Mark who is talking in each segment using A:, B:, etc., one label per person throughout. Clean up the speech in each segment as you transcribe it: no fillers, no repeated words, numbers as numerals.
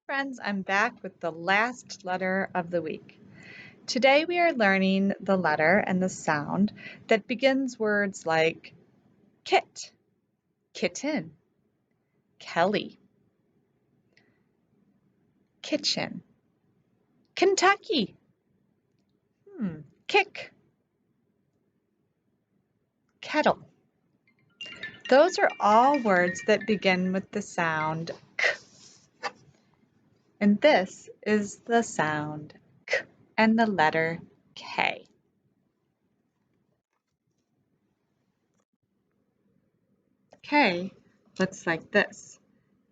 A: Friends, I'm back with the last letter of the week. Today we are learning the letter and the sound that begins words like kit, kitten, Kelly, kitchen, Kentucky, kick, kettle. Those are all words that begin with the sound k. And this is the sound k and the letter K. K looks like this.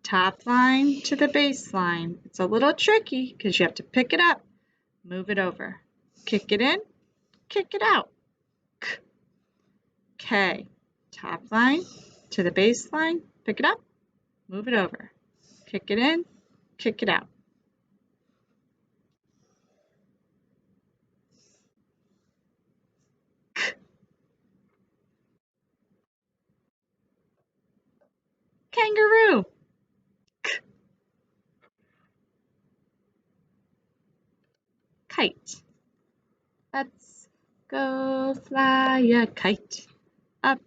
A: Top line to the baseline. It's a little tricky because you have to pick it up, move it over, kick it in, kick it out. K. K. Top line to the baseline, pick it up, move it over, kick it in, kick it out. K. Kangaroo. K. Kite. Let's go fly a kite up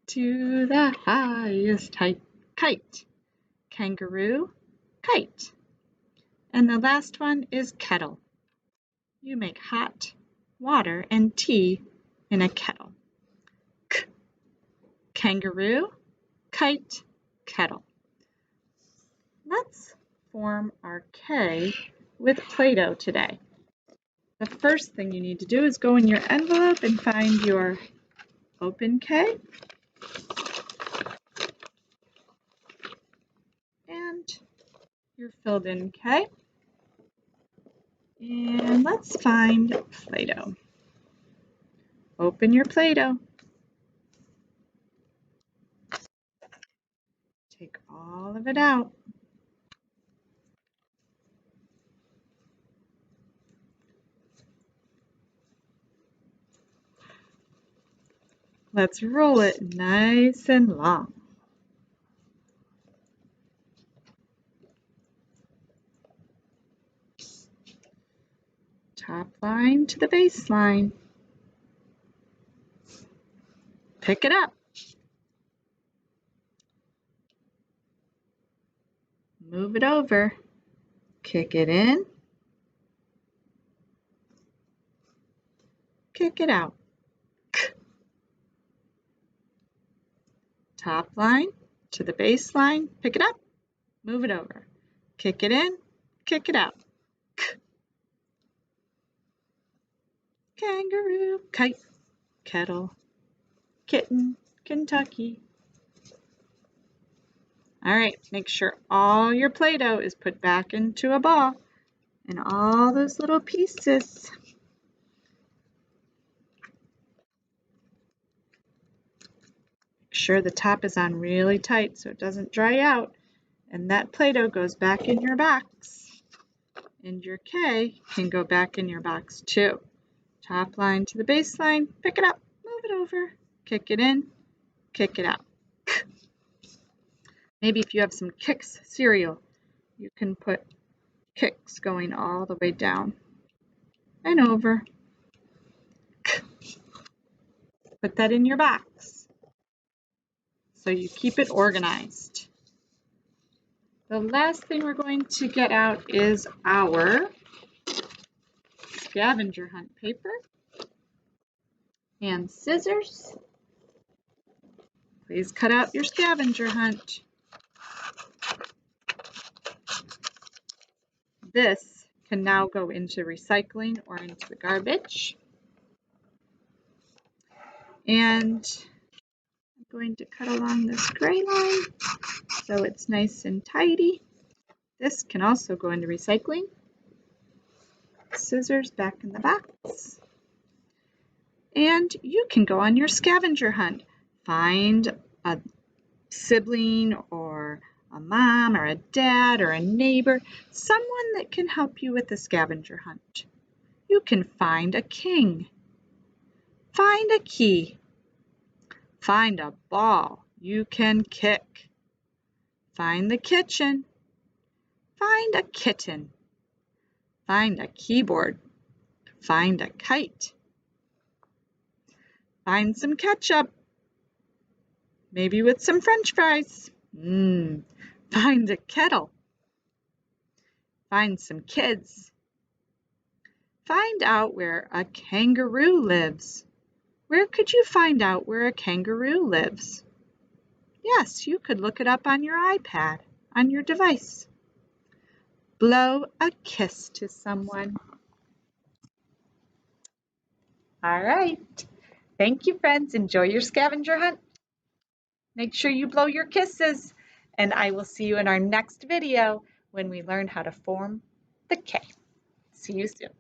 A: to the highest height. Kite. Kangaroo, kite. And the last one is kettle. You make hot water and tea in a kettle. K. Kangaroo, kite, kettle. Let's form our K with Play-Doh today. The first thing you need to do is go in your envelope and find your open K and your filled in K. And let's find Play-Doh. Open your Play-Doh. Take all of it out. Let's roll it nice and long. Top line to the baseline. Pick it up. Move it over. Kick it in. Kick it out. K. Top line to the baseline. Pick it up. Move it over. Kick it in. Kick it out. K. Kangaroo, kite, kettle, kitten, Kentucky. All right, make sure all your Play-Doh is put back into a ball and all those little pieces. Make sure the top is on really tight so it doesn't dry out, and that Play-Doh goes back in your box. And your K can go back in your box too. Top line to the baseline, pick it up, move it over, kick it in, kick it out. Maybe if you have some Kix cereal, you can put Kix going all the way down and over. Put that in your box so you keep it organized. The last thing we're going to get out is our scavenger hunt paper and scissors. Please cut out your scavenger hunt. This can now go into recycling or into the garbage. And I'm going to cut along this gray line so it's nice and tidy. This can also go into recycling. Scissors back in the box. And you can go on your scavenger hunt. Find a sibling or a mom or a dad or a neighbor, someone that can help you with the scavenger hunt. You can find a king, find a key, find a ball you can kick, find the kitchen, find Find a kitten. Find a keyboard. Find a kite. Find some ketchup. Maybe with some French fries. Find a kettle. Find some kids. Find out where a kangaroo lives. Where could you find out where a kangaroo lives? Yes, you could look it up on your iPad, on your device. Blow a kiss to someone. All right. Thank you, friends. Enjoy your scavenger hunt. Make sure you blow your kisses. And I will see you in our next video when we learn how to form the K. See you soon.